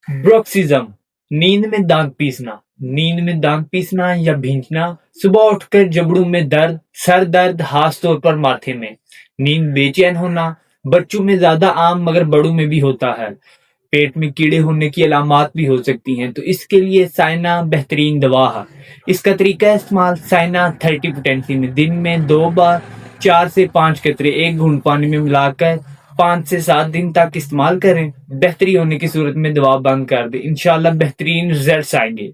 ब्रोक्सिज्म, नींद में दांत पीसना। नींद में दांत पीसना या भींचना, सुबह उठकर जबड़ों में दर्द, सर दर्द, खास तौर पर माथे में। नींद बेचैन होना, बच्चों में ज्यादा आम मगर बड़ों में भी होता है। पेट में कीड़े होने की अलामात भी हो सकती हैं, तो इसके लिए साइना बेहतरीन दवा है। इसका तरीका इस्तेमाल, साइना 30 पोटेंसी में दिन में 2 बार 4 से 5 कतरे एक घूंट पानी में मिलाकर 5 से 7 दिन तक इस्तेमाल करें। बेहतरी होने की सूरत में दवा बंद कर दें, इंशाल्लाह बेहतरीन रिजल्ट्स आएंगे।